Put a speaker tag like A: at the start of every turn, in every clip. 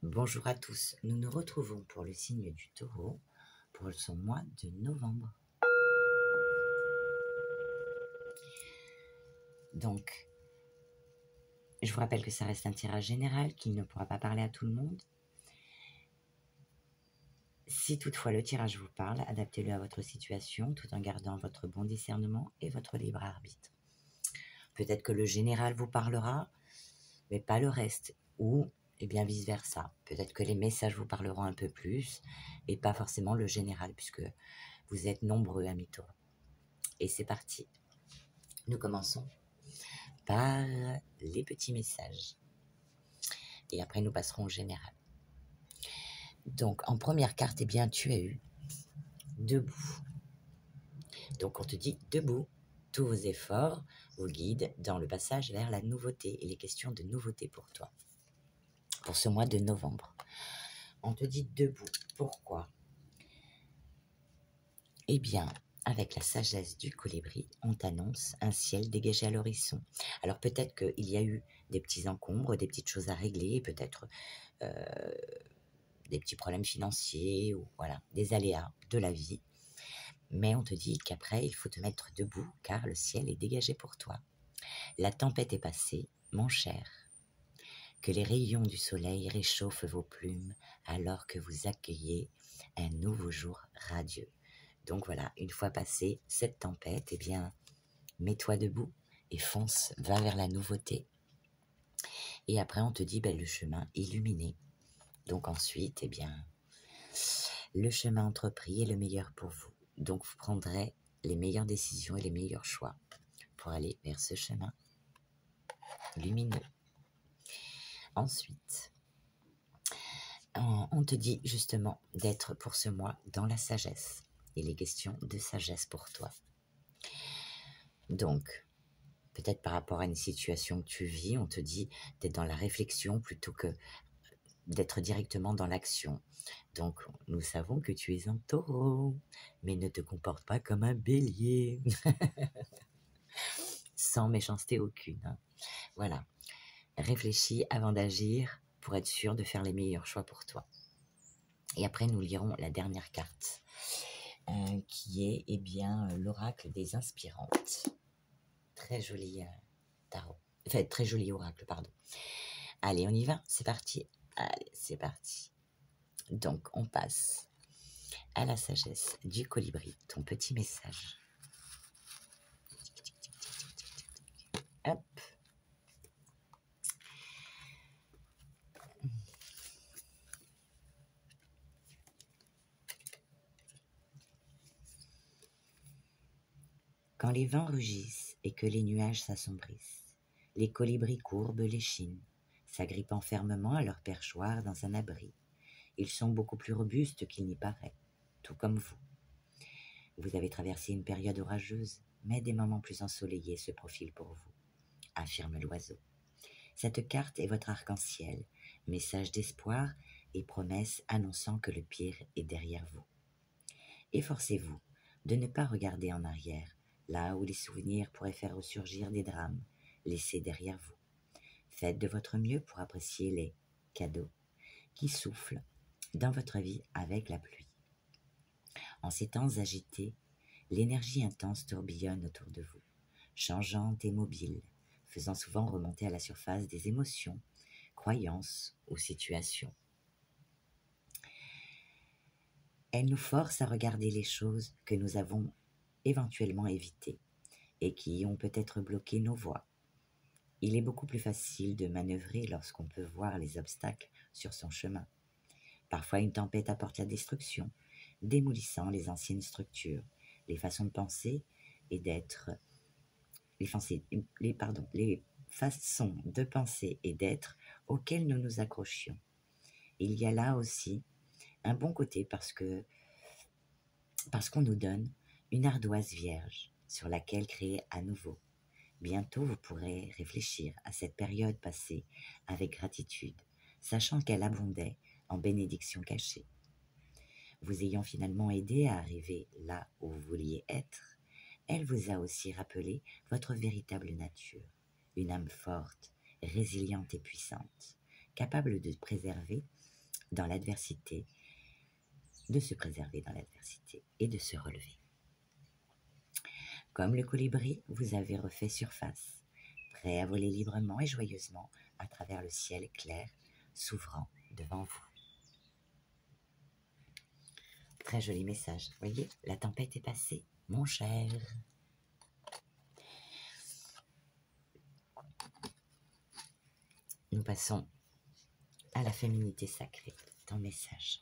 A: Bonjour à tous, nous nous retrouvons pour le signe du Taureau pour son mois de novembre. Donc, je vous rappelle que ça reste un tirage général, qu'il ne pourra pas parler à tout le monde. Si toutefois le tirage vous parle, adaptez-le à votre situation tout en gardant votre bon discernement et votre libre arbitre. Peut-être que le général vous parlera, mais pas le reste, ou bien vice-versa. Peut-être que les messages vous parleront un peu plus et pas forcément le général, puisque vous êtes nombreux, amis Taureaux. Et c'est parti. Nous commençons par les petits messages. Et après, nous passerons au général. Donc, en première carte, eh bien, tu as eu debout. Donc, on te dit debout. Tous vos efforts vous guident dans le passage vers la nouveauté et les questions de nouveauté pour toi, pour ce mois de novembre. On te dit debout. Pourquoi? Eh bien, avec la sagesse du colibri, on t'annonce un ciel dégagé à l'horizon. Alors peut-être qu'il y a eu des petits encombres, des petites choses à régler, peut-être des petits problèmes financiers, ou voilà, des aléas de la vie. Mais on te dit qu'après, il faut te mettre debout, car le ciel est dégagé pour toi. La tempête est passée, mon cher. Que les rayons du soleil réchauffent vos plumes, alors que vous accueillez un nouveau jour radieux. Donc voilà, une fois passée cette tempête, eh bien, mets-toi debout et fonce, va vers la nouveauté. Et après, on te dit le chemin illuminé. Donc ensuite, eh bien, le chemin entrepris est le meilleur pour vous. Donc vous prendrez les meilleures décisions et les meilleurs choix pour aller vers ce chemin lumineux. Ensuite, on te dit justement d'être pour ce mois dans la sagesse. Il est question de sagesse pour toi. Donc, peut-être par rapport à une situation que tu vis, on te dit d'être dans la réflexion plutôt que d'être directement dans l'action. Donc, nous savons que tu es un taureau, mais ne te comporte pas comme un bélier. Sans méchanceté aucune. Hein. Voilà. Réfléchis avant d'agir pour être sûr de faire les meilleurs choix pour toi. Et après, nous lirons la dernière carte, qui est eh bien l'oracle des inspirantes. Très joli tarot. Enfin, très joli oracle, pardon. Allez, on y va, c'est parti. Allez, c'est parti. Donc, on passe à la sagesse du colibri, ton petit message. Hop. Quand les vents rugissent et que les nuages s'assombrissent, les colibris courbent l'échine, s'agrippant fermement à leur perchoir dans un abri. Ils sont beaucoup plus robustes qu'il n'y paraît, tout comme vous. Vous avez traversé une période orageuse, mais des moments plus ensoleillés se profilent pour vous, affirme l'oiseau. Cette carte est votre arc-en-ciel, message d'espoir et promesse annonçant que le pire est derrière vous. Efforcez-vous de ne pas regarder en arrière, là où les souvenirs pourraient faire ressurgir des drames laissés derrière vous. Faites de votre mieux pour apprécier les cadeaux qui soufflent dans votre vie avec la pluie. En ces temps agités, l'énergie intense tourbillonne autour de vous, changeante et mobile, faisant souvent remonter à la surface des émotions, croyances ou situations. Elle nous force à regarder les choses que nous avons éventuellement évitées et qui ont peut-être bloqué nos voies. Il est beaucoup plus facile de manœuvrer lorsqu'on peut voir les obstacles sur son chemin. Parfois, une tempête apporte la destruction, démolissant les anciennes structures, les façons de penser et d'être, les façons de penser et d'être auxquelles nous nous accrochions. Il y a là aussi un bon côté parce qu'on nous donne une ardoise vierge sur laquelle créer à nouveau. Bientôt, vous pourrez réfléchir à cette période passée avec gratitude, sachant qu'elle abondait en bénédictions cachées. Vous ayant finalement aidé à arriver là où vous vouliez être, elle vous a aussi rappelé votre véritable nature, une âme forte, résiliente et puissante, capable de préserver dans l'adversité, de se préserver dans l'adversité et de se relever. Comme le colibri, vous avez refait surface, prêt à voler librement et joyeusement à travers le ciel clair s'ouvrant devant vous. Très joli message. Vous voyez, la tempête est passée, mon cher. Nous passons à la féminité sacrée dans le message.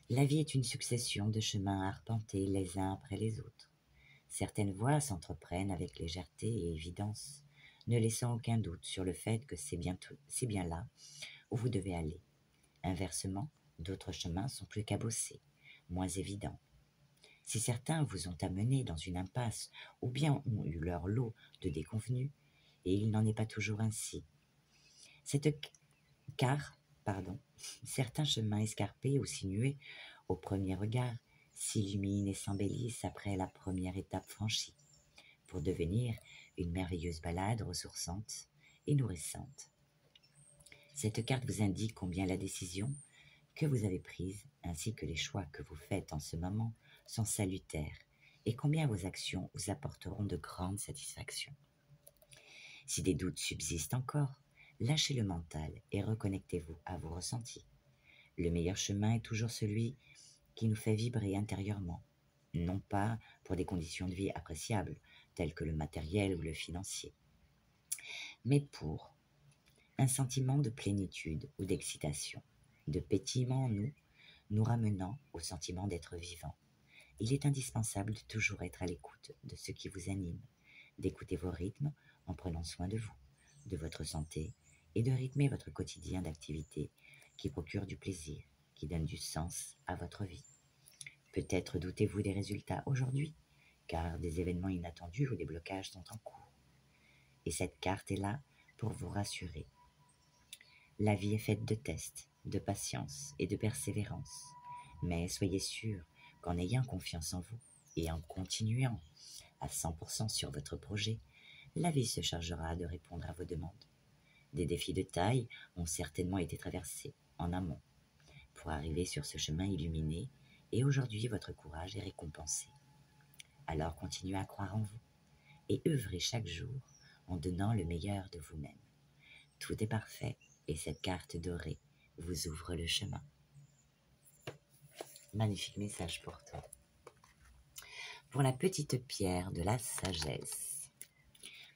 A: La vie est une succession de chemins arpentés les uns après les autres. Certaines voies s'entreprennent avec légèreté et évidence, ne laissant aucun doute sur le fait que c'est bien là où vous devez aller. Inversement, d'autres chemins sont plus cabossés, moins évidents. Si certains vous ont amené dans une impasse ou bien ont eu leur lot de déconvenues, et il n'en est pas toujours ainsi. Certains chemins escarpés ou sinueux au premier regard s'illuminent et s'embellissent après la première étape franchie, pour devenir une merveilleuse balade ressourçante et nourrissante. Cette carte vous indique combien la décision que vous avez prise, ainsi que les choix que vous faites en ce moment, sont salutaires, et combien vos actions vous apporteront de grandes satisfactions. Si des doutes subsistent encore, lâchez le mental et reconnectez-vous à vos ressentis. Le meilleur chemin est toujours celui qui nous fait vibrer intérieurement, non pas pour des conditions de vie appréciables, telles que le matériel ou le financier, mais pour un sentiment de plénitude ou d'excitation, de pétillement en nous, nous ramenant au sentiment d'être vivant. Il est indispensable de toujours être à l'écoute de ce qui vous anime, d'écouter vos rythmes en prenant soin de vous, de votre santé, et de rythmer votre quotidien d'activité qui procure du plaisir, qui donne du sens à votre vie. Peut-être doutez-vous des résultats aujourd'hui, car des événements inattendus ou des blocages sont en cours. Et cette carte est là pour vous rassurer. La vie est faite de tests, de patience et de persévérance. Mais soyez sûr qu'en ayant confiance en vous et en continuant à 100% sur votre projet, la vie se chargera de répondre à vos demandes. Des défis de taille ont certainement été traversés en amont pour arriver sur ce chemin illuminé, et aujourd'hui votre courage est récompensé. Alors continuez à croire en vous et œuvrez chaque jour en donnant le meilleur de vous-même. Tout est parfait et cette carte dorée vous ouvre le chemin. Magnifique message pour toi. Pour la petite pierre de la sagesse,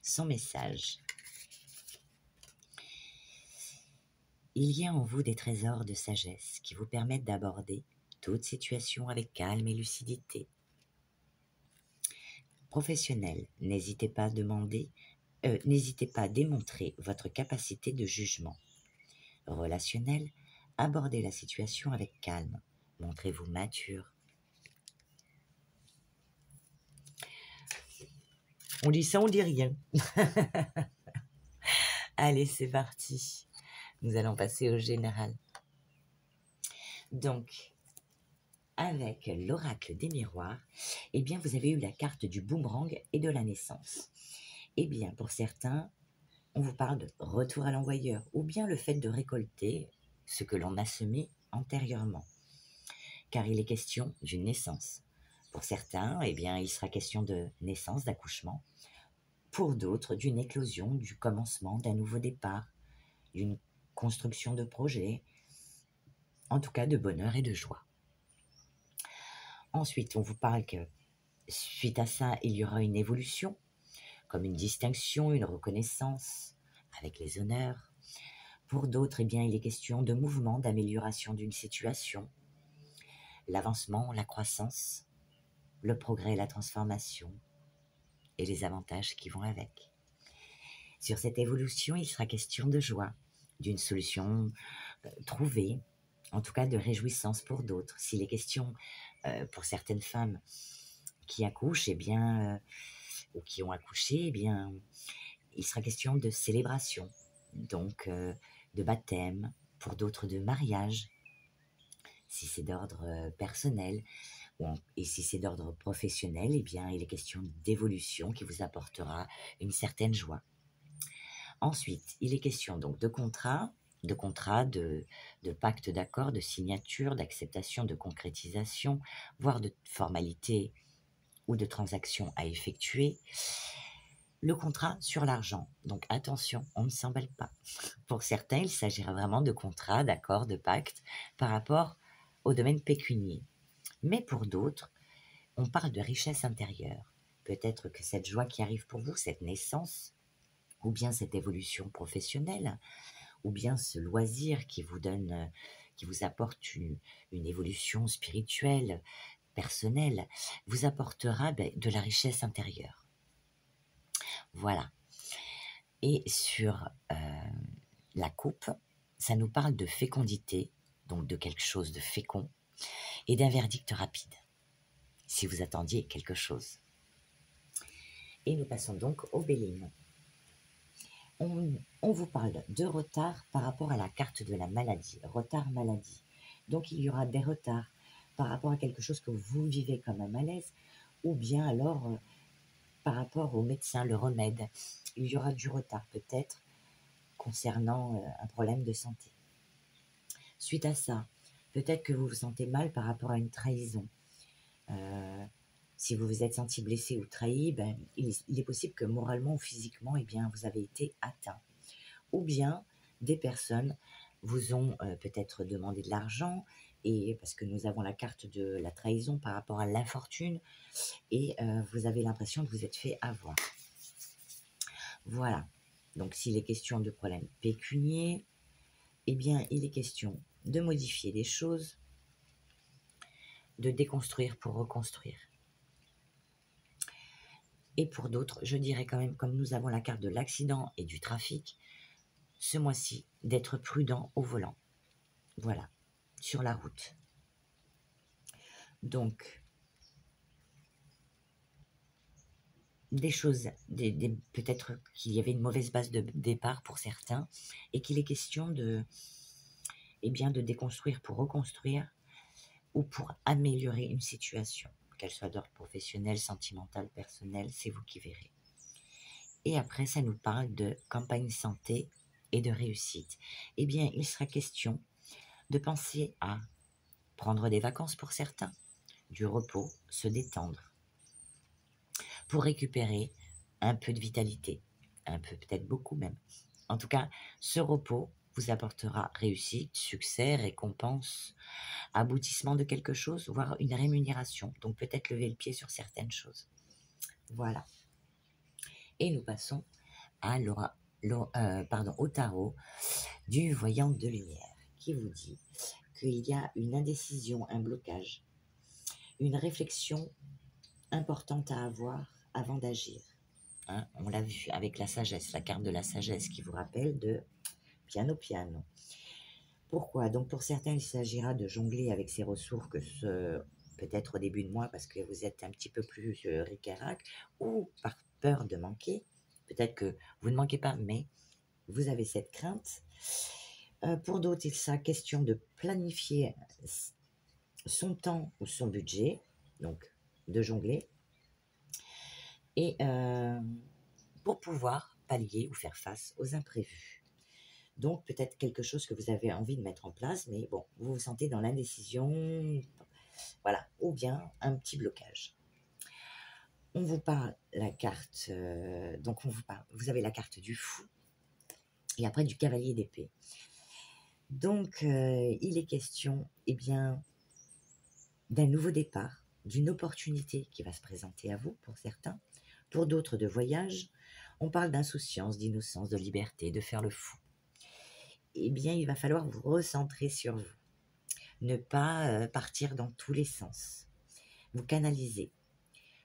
A: son message. Il y a en vous des trésors de sagesse qui vous permettent d'aborder toute situation avec calme et lucidité. Professionnel, n'hésitez pas à démontrer votre capacité de jugement. Relationnel, abordez la situation avec calme. Montrez-vous mature. On dit ça, on dit rien. Allez, c'est parti. Nous allons passer au général. Donc, avec l'oracle des miroirs, eh bien, vous avez eu la carte du boomerang et de la naissance. Eh bien, pour certains, on vous parle de retour à l'envoyeur ou bien le fait de récolter ce que l'on a semé antérieurement, car il est question d'une naissance. Pour certains, eh bien, il sera question de naissance, d'accouchement. Pour d'autres, d'une éclosion, du commencement d'un nouveau départ, d'une construction de projet, en tout cas de bonheur et de joie. Ensuite, on vous parle que suite à ça, il y aura une évolution, comme une distinction, une reconnaissance, avec les honneurs. Pour d'autres, eh bien, il est question de mouvement, d'amélioration d'une situation, l'avancement, la croissance, le progrès, la transformation et les avantages qui vont avec. Sur cette évolution, il sera question de joie, d'une solution trouvée, en tout cas de réjouissance pour d'autres. S'il est question pour certaines femmes qui accouchent, eh bien, ou qui ont accouché, eh bien, il sera question de célébration, donc de baptême, pour d'autres de mariage, Si c'est d'ordre personnel, et si c'est d'ordre professionnel, eh bien, il est question d'évolution qui vous apportera une certaine joie. Ensuite, il est question donc de contrat, de pacte d'accord, de signature, d'acceptation, de concrétisation, voire de formalité ou de transaction à effectuer. Le contrat sur l'argent. Donc attention, on ne s'emballe pas. Pour certains, il s'agira vraiment de contrats, d'accords, de pactes par rapport au domaine pécunier. Mais pour d'autres, on parle de richesse intérieure. Peut-être que cette joie qui arrive pour vous, cette naissance, ou bien cette évolution professionnelle, ou bien ce loisir qui vous donne, qui vous apporte une évolution spirituelle, personnelle, vous apportera de la richesse intérieure. Voilà. Et sur la coupe, ça nous parle de fécondité, donc de quelque chose de fécond, et d'un verdict rapide, si vous attendiez quelque chose. Et nous passons donc au Béline. On vous parle de retard par rapport à la carte de la maladie, retard maladie. Donc il y aura des retards par rapport à quelque chose que vous vivez comme un malaise, ou bien alors par rapport au médecin, le remède. Il y aura du retard peut-être concernant un problème de santé. Suite à ça, peut-être que vous vous sentez mal par rapport à une trahison. Si vous vous êtes senti blessé ou trahi, il est possible que moralement ou physiquement, eh bien, vous avez été atteint. Ou bien des personnes vous ont peut-être demandé de l'argent, et parce que nous avons la carte de la trahison par rapport à l'infortune, et vous avez l'impression de vous être fait avoir. Voilà. Donc s'il est question de problèmes pécuniaires, eh bien il est question de modifier des choses, de déconstruire pour reconstruire. Et pour d'autres, je dirais quand même, comme nous avons la carte de l'accident et du trafic, ce mois-ci, d'être prudent au volant. Voilà, sur la route. Donc, des choses, peut-être qu'il y avait une mauvaise base de départ pour certains, et qu'il est question de déconstruire pour reconstruire, ou pour améliorer une situation, qu'elle soit d'ordre professionnel, sentimental, personnel, c'est vous qui verrez. Et après, ça nous parle de campagne santé et de réussite. Eh bien, il sera question de penser à prendre des vacances pour certains, du repos, se détendre, pour récupérer un peu de vitalité, un peu, peut-être beaucoup même. En tout cas, ce repos vous apportera réussite, succès, récompense, aboutissement de quelque chose, voire une rémunération. Donc peut-être lever le pied sur certaines choses. Voilà. Et nous passons à au tarot du voyant de lumière, qui vous dit qu'il y a une indécision, un blocage, une réflexion importante à avoir avant d'agir. Hein, on l'a vu avec la sagesse, la carte de la sagesse qui vous rappelle de piano piano. Pourquoi? Donc pour certains, il s'agira de jongler avec ses ressources, peut-être au début de mois parce que vous êtes un petit peu plus ric-à-rac, ou par peur de manquer. Peut-être que vous ne manquez pas, mais vous avez cette crainte. Pour d'autres, il sera question de planifier son temps ou son budget, donc de jongler, et pour pouvoir pallier ou faire face aux imprévus. Donc peut-être quelque chose que vous avez envie de mettre en place, mais bon, vous vous sentez dans l'indécision, voilà, ou bien un petit blocage. On vous parle la carte, vous avez la carte du fou, et après du cavalier d'épée. Donc il est question, eh bien, d'un nouveau départ, d'une opportunité qui va se présenter à vous pour certains, pour d'autres de voyage. On parle d'insouciance, d'innocence, de liberté, de faire le fou. Eh bien, il va falloir vous recentrer sur vous. Ne pas partir dans tous les sens. Vous canaliser.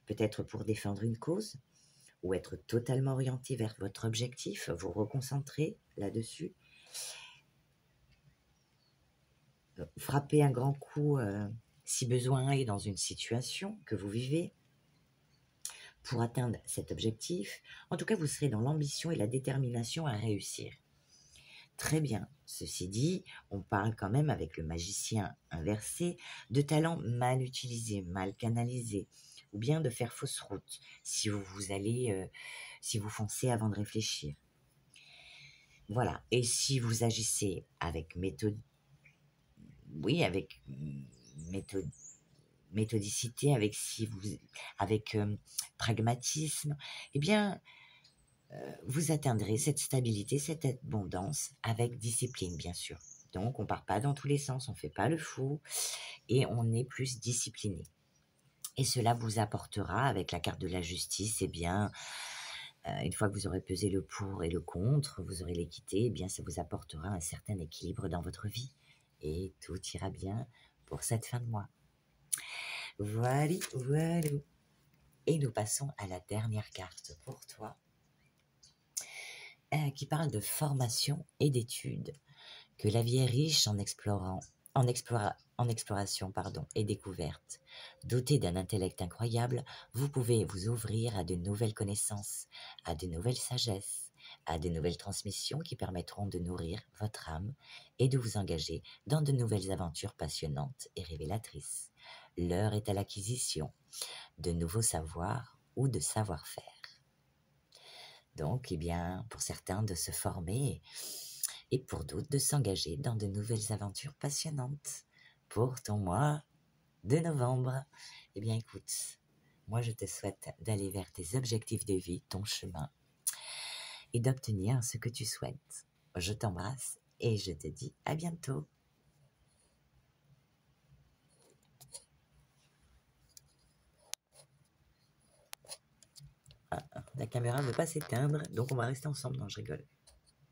A: Peut-être pour défendre une cause, ou être totalement orienté vers votre objectif, vous reconcentrer là-dessus. Frapper un grand coup si besoin est dans une situation que vous vivez pour atteindre cet objectif. En tout cas, vous serez dans l'ambition et la détermination à réussir. très bien. Ceci dit, on parle quand même avec le magicien inversé de talents mal utilisés, mal canalisés, ou bien de faire fausse route si si vous foncez avant de réfléchir. Voilà. Et si vous agissez avec méthode, oui, avec méthode, méthodicité, avec pragmatisme, eh bien, vous atteindrez cette stabilité, cette abondance avec discipline, bien sûr. Donc, on part pas dans tous les sens, on fait pas le fou et on est plus discipliné. Et cela vous apportera, avec la carte de la justice, eh bien, une fois que vous aurez pesé le pour et le contre, vous aurez l'équité, eh bien, ça vous apportera un certain équilibre dans votre vie. Et tout ira bien pour cette fin de mois. Voilà, voilà. Et nous passons à la dernière carte pour toi, qui parle de formation et d'études, que la vie est riche en exploration et découverte. Doté d'un intellect incroyable, vous pouvez vous ouvrir à de nouvelles connaissances, à de nouvelles sagesses, à de nouvelles transmissions qui permettront de nourrir votre âme et de vous engager dans de nouvelles aventures passionnantes et révélatrices. L'heure est à l'acquisition de nouveaux savoirs ou de savoir-faire. Donc, eh bien, pour certains, de se former et pour d'autres, de s'engager dans de nouvelles aventures passionnantes. Pour ton mois de novembre, eh bien, écoute, moi, je te souhaite d'aller vers tes objectifs de vie, ton chemin, et d'obtenir ce que tu souhaites. Je t'embrasse et je te dis à bientôt. La caméra ne veut pas s'éteindre, donc on va rester ensemble. Non, je rigole.